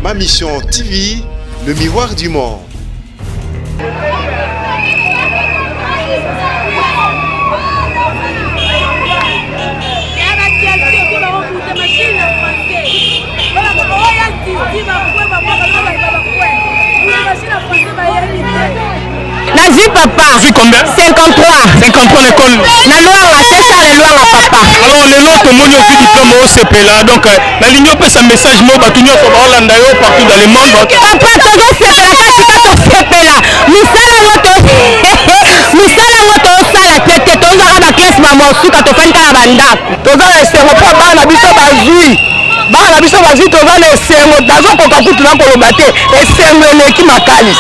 Ma Mission TV, le miroir du monde. Nazi papa. Tu combien? 53. 53 l'école. La loi, c'est ça la loi papa. Alors les autres monde aussi diplôme au CP là donc la ligne peut ça message mo batunyo so ba Hollande partout dans le monde. Papa tozo CP là kasi to CP là. Musala moto. Musala moto sala tete tozo ba classe ba mosuka to fanta na banda. Tozo esengo po ba na biso bazui. Ba na biso bazui tozo na esengo dazo ko kaputu na ko lobate esengo eleki makali.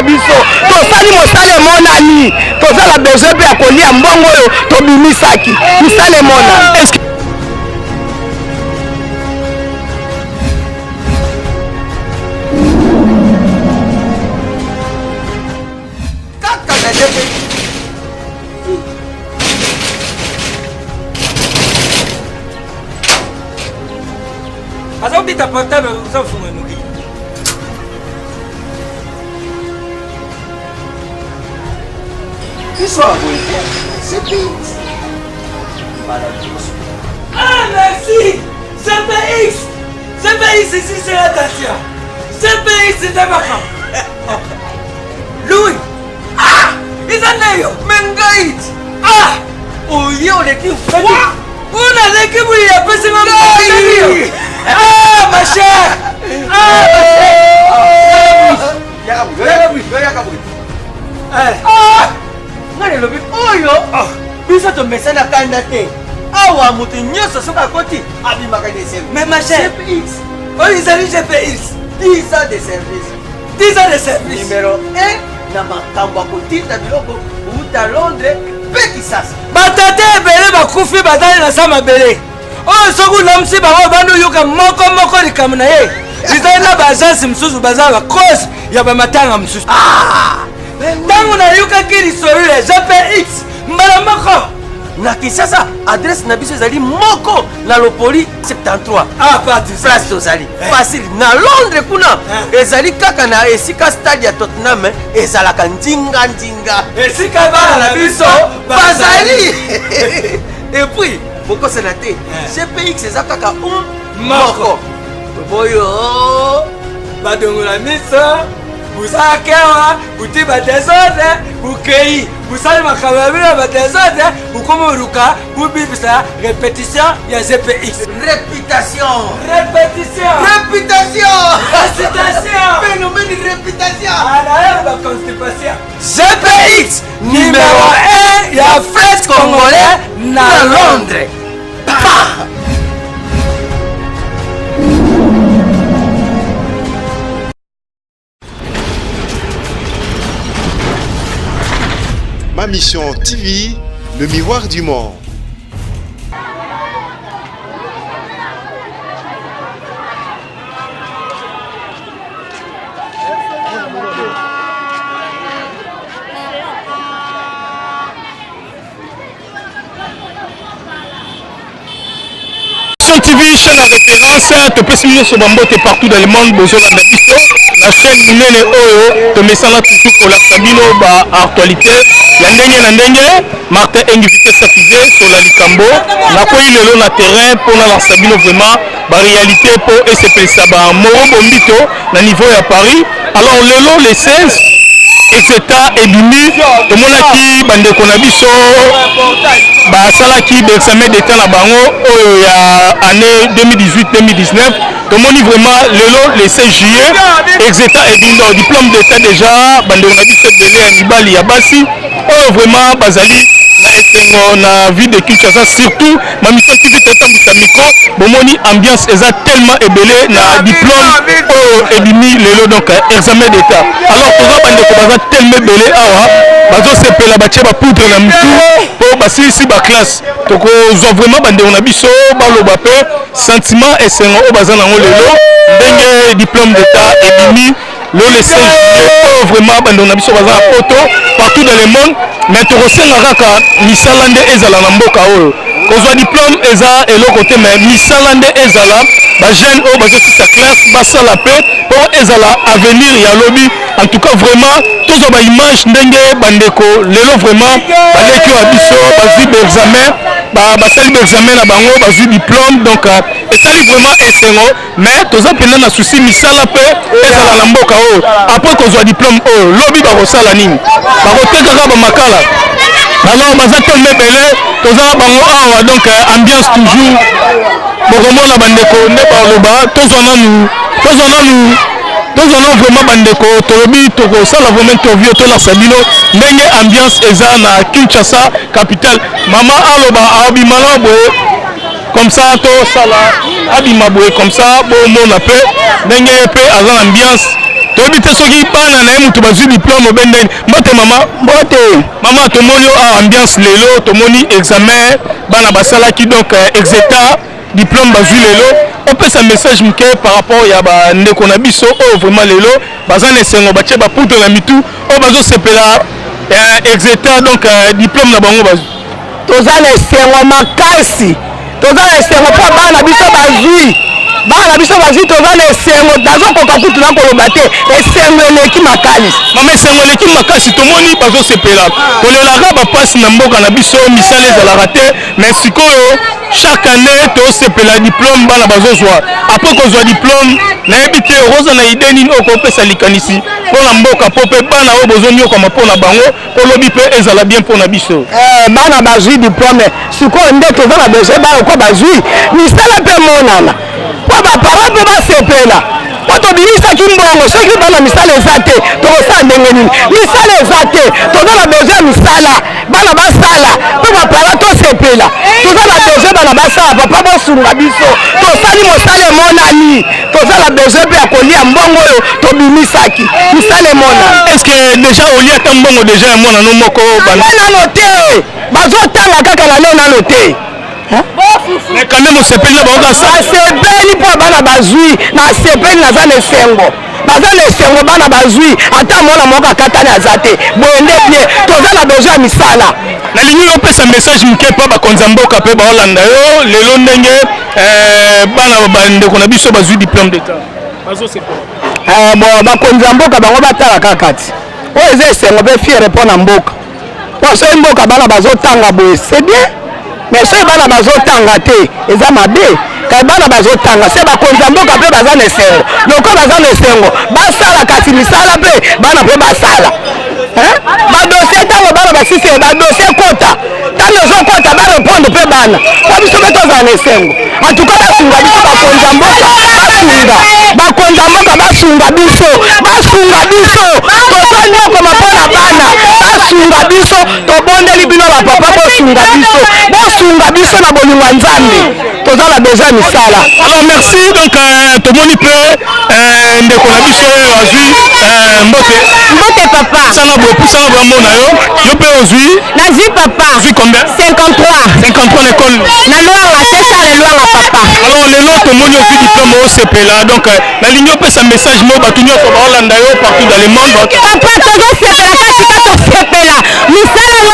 Biso tosali mosale monani tozala besoin pe akolia mbongo oyo tobimisaki misale mona. Azobita portable usafunga nuki. C'est vite. Ah merci. CPX. CPX ici c'est la Tatia. CPX c'est ta maman. Louis. Ah. Isaneyo. Mengait. Ah. Oh yo l'équipe. Quoi? On a l'équipe où il a passé ma maman. Ah ma chère. Ah ma chère. Ah. Ngale lobi oyo biso to mesana kanda te awa mutu nyoso soka koti abimaka de service mais ma chère CPX oyo izali CPX 10 ans de service 10 ans de service numéro 1 na makambo akotinda biloko uta Londres pe Kisasa batate ebele bakufi batali na sama bele oyo soki ulamisi bango bandu yoka moko likambo na ye izali na baagence mosusu baza bakose ya bamatanga mosusu ntango nayokaki lisolo ya GPX mbala moko na Kinshasa adresse na biso ezali moko na Lopoli 73 place tozali facile na Londres kuna ezali kaka na esika stade ya Tottenham ezalaka ndinga esika bana na biso bazali et puis bokosana te GPX eza kaka moko boyo badongola miso Busakewa, Butiba desordre, Bukei, Busal Macababina, desordre, Bukomuruka, Bubisa, répétition, il y a GPX. Réputation. Phénomène de réputation. À la constipation. GPX, numéro 1, il y a Fred Congolais, na Londres. Ma Mission TV, le miroir du monde. TV, chaîne à référence, te peux sur Bambote partout dans le monde, besoin de la chaîne Minene Oyo, te mets ça là toujours pour la Sabino, actualité. Yandenge, Martin invité sa fille sur la Likambo, na quoi il est là terrain pour la Sabino vraiment, réalité pour SPL Saba, Moro Bombito, na niveau à Paris. Alors le 16. Etc. et bimi tout le monde qui bande konabiso ba salaki d'examen d'état na bango ya année 2018-2019 tout le monde vraiment le 16 juillet etc. et bimi diplôme d'état déjà bande konabiso belé ya mibali ya basi vraiment bazali na esengo na vie de Kinshasa surtout ma mission TV totambusa micro bomoni ambiance eza tellement ébélé na diplôme et bimi lelo donc examen d'état alors toza bande ko baza tellement belé awa bazo sepela batie ba poudre na mutu po basilisi ba classe toko zo vraiment bande on a biso baloba pe sentiment esengo o baza nango lelo ndenge diplôme d'état et bimi le 16 juillet vraiment bande on a biso baza photo partout dans le monde mais tokosenga kaka misala nde ezala na mboka oyo kozwa diplôme eza eloko te mais misala nde ezala bajeune oyo bazosisa classe basala mpe mpo ezala avenir ya lobi en tout cas vraiment tozwa baimage ndenge bandeko lelo vraiment baleki oyo biso bazwi baexamen basali baexamen na bango bazwi diplôme donc esali vraiment esengo mais toza mpenza na susi misala mpe ezala na mboka oyo après kozwa diplôme oyo lobi bakosala nini bakotekaka bamakala alors baza tellement ebele toza bango awa donc ambiance toujours bokomona bandeko nde baloba tozwa nanu vraiment bandeko tolobi tokosala vraiment interview tolakisa bino ndenge ambiance eza na Kinshasa capitale mama aloba abimana boye comme ça tosala abima boye comme ça bomona mpe ndenge ye mpe aza na ambiance toyebi te soki bana na ye moto bazwi diplôme obendeni mbote mama mbote mama tomoni awa ambiance lelo tomoni examen bana basalaki donc exeta diplôme bazwi lelo opesa message moke par rapport ya bandeko na biso oyo vraiment lelo baza na esengo batie baputo na mitu oyo bazosepela exeta donc diplôme na bango bazwi toza na esengo makasi toza na esengo mpo bana na biso bazwi toza na esengo nazokoka kutu na koloba te esengo eleki makasi mama esengo eleki makasi tomoni bazosepela tolelaka bapasi na mboka na biso misala ezalaka te mais sikoyo chaque année tosepela diplôme bana bazozwa après kozwa diplôme nayebi te okoza na ide nini oyo kopesa likanisi mpo na mboka mpo mpe bana oyo bozonyokama mpo na bango mpo lobi mpe ezala bien mpo na biso bana bazwi diplôme sikoyo nde toza na besoin bana ko bazwi misala mpe monana mpo baparent mpe basepela mpo tobimisaki mbongo soki bana misala eza te tokosala ndenge nini misala eza te toza na besoin misala bana basala mpo baparent tosepela toza na besoin bana basala papa bosunga biso tosali mosala emonani toza na besoin mpe ya kolia mbongo oyo tobimisaki misala emonani est ce que déjà olia ta mbongo déjà ya mwana no moko nano te bazotanga kaka na leo nano te mais quand même osepeli na bango nasepeli mpo bana bazwi nasepeli naza na esengo baza na esengo bana bazwi ata mwana moko akatani aza te boye nde bien toza na besoin ya misala nalingi opesa message moke mpo bakonzi ya mboka mpe baolanda yo lelo ndenge bana bandeko na biso bazwi diplôme d'état bazosepela bon bakonzi ya mboka bango batala kaka ti oyo eza esengo mpe fiere mpo na mboka po soki mboka bana bazotanga boye c'est bien mais soki bana bazotanga te eza mabe kai bana bazotanga se bakonzi ya mboka mpe baza na esengo loko baza na esengo basala kasi misala mpe bana mpe basala badosie ntango bana basisi badosie kota ntango ezokota barepondre mpe bana po biso mpe tozala na esengo antuka basunga biso bakonzi ya mboka bakonzi ya mboka basunga biso toza nyokoma mpo na bana basunga biso tobondeli bino bapapa bosunga biso na bolingo ya nzambe toza na besoin misala alors merci donc tomoni mpe ndeko na biso oyo azwi mbote papa pusana bamona yo mpe ozwi nazwi papa ozwi combien 53 na ekole na lwanga sesa le lwanga papa alors lelo tomoni ozwi diplôme osepela donc nalingi opesa message mo bato nyonso baolanda yo partout dans le monde papa tozosepela kasika tosepela misala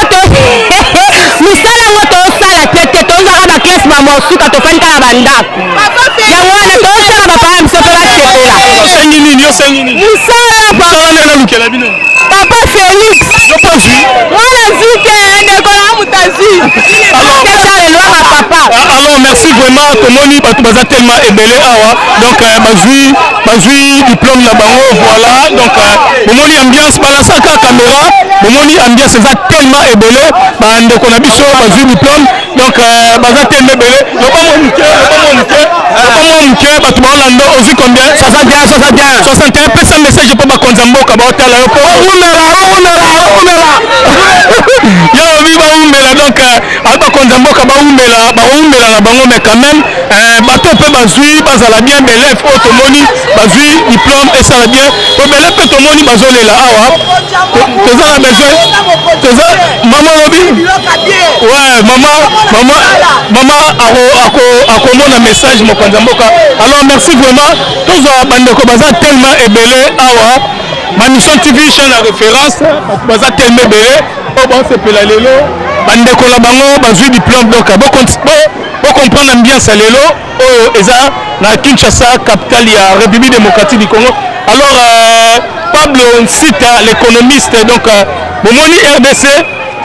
ngo tosala tete tozaka baklase bamosuka tofandi kaka bandako yango wana tosala bapaya biso mpe basepela osengi nini misala nde nalukela bino papa Félix yopozwi mwana zwi te ndeko na mutazwi sesa lelwanga papa alors merci vraiment tomoni bato baza tellement ebele awa donc bazwi diplôme na bango voilà donc bomoni ambiance balasaka caméra bomoni ambiance eza tellement ebele bandeko na biso bazwi diplôme donc baza tellement ebele lokomo moke bato baolanda ozwi combien 61 pesa message mpo bakonzi ya mboka baotala yo mpo oumela yo obi baumela donc bakonzi ya mboka baumela na bango mais quand même bato mpe bazwi bazala bien belef oyo tomoni bazwi diplôme esala bien po bele mpe tomoni bazolela awa toza na besoin mama lobi ouais mama akomona message mokonzi ya mboka alors merci vraiment tozwa bandeko baza tellement ebele awa Mission TV chaîne à référence baza tellement ebele oyo bazosepela lelo bandeko na bango bazwi diplôme donc comprendre l'ambiance ya lelo oyo eza na Kinshasa capitale ya République démocratique du Congo. Alors Pablo Nsita l'économiste donc bomoni RDC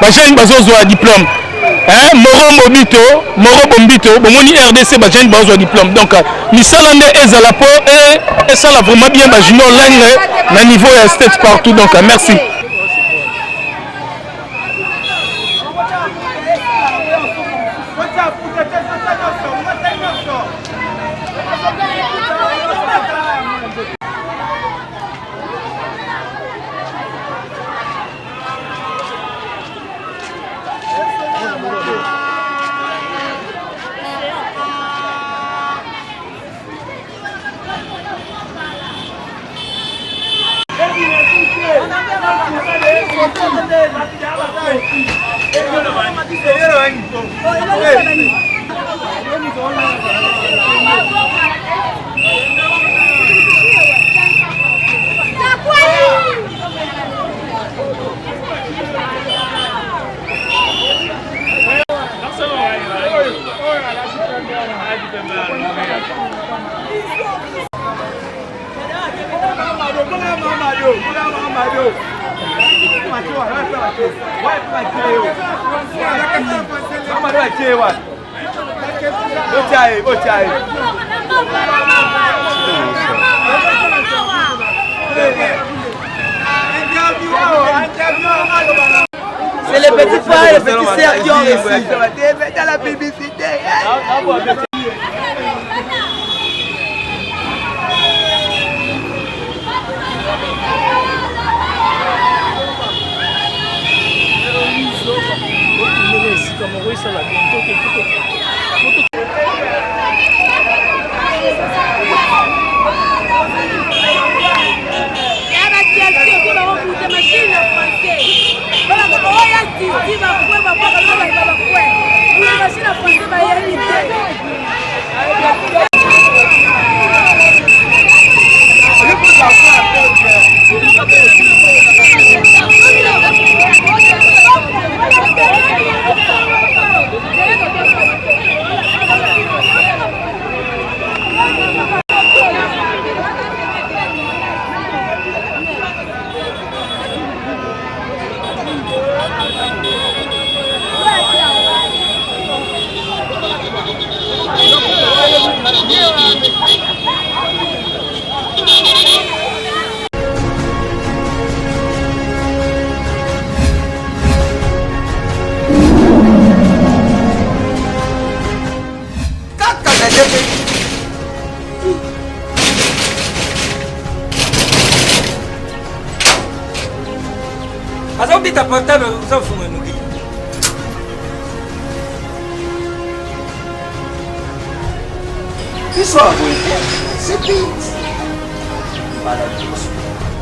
bajeni bazozwa diplôme Moro Bombito bomoni RDC bajeni bazozwa diplôme donc misala nde ezala po esala vraiment bien bajunior langue na niveau ya state partout donc merci. C'est les petits frères et les petits sœurs qui ont réussi. Dans la publicité. Ta portable ça faut me nourrir. Qui soit c'est Pete.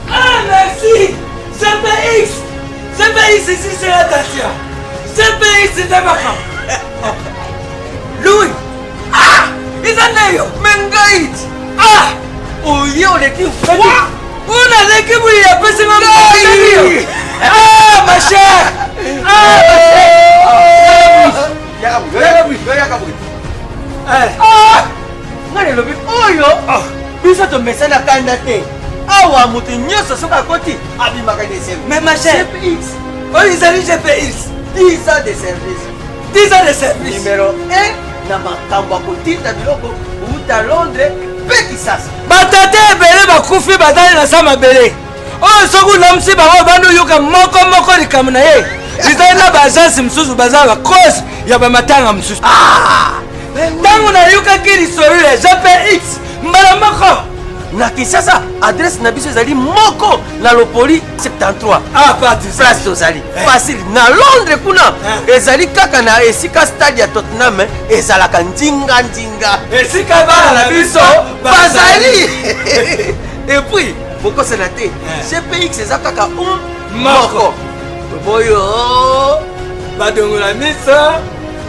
Ah merci. CPX. CPX ici c'est la Tatia. CPX c'est un machin. Louis. Ah ils en ont Mengaït. Ah oh yo les types. On a l'équipe où il y a pas ce moment. Ah ma chère. Ah ma chère. Oyo biso to mesana kanda te awa mutu nyoso soka koti abimaka de service. Mais ma chère CPX oyo izali GPX 10 ans de service 10 ans de service numéro 1 na makambo akotita biloko uta Londres pe Kisasa batate ebele bakufi bazali na sa mabele oyo soki unamusi bango bando yoka moko likambo na ye ezali na baagence mosusu bazala bacause ya bamatanga mosusu ntango nayokaki lisolo ya GPX mbala moko na Kinshasa adresse na biso ezali moko na Lopoli 73 place tozali facile na Londres kuna ezali kaka na esika stade ya Tottenham ezalaka ndinga esika bana na biso bazali et puis bokosela te GPX eza kaka moko boyo badongola miso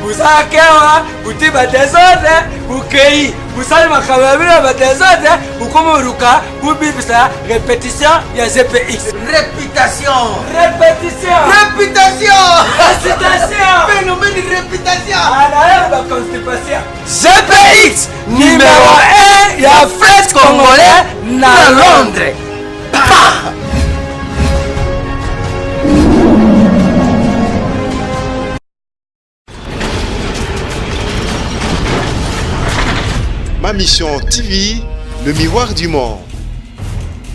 buzakewa butiba desordre bukei busali makamabila ba desordre bukomoruka bubibisa répétition ya GPX. Réputation. Répétition. Réputation. Récitation. Phénomène de réputation. Anayo ba constipation. GPX numéro 1 ya fête congolais na Londres. Ma mission TV, le miroir du monde.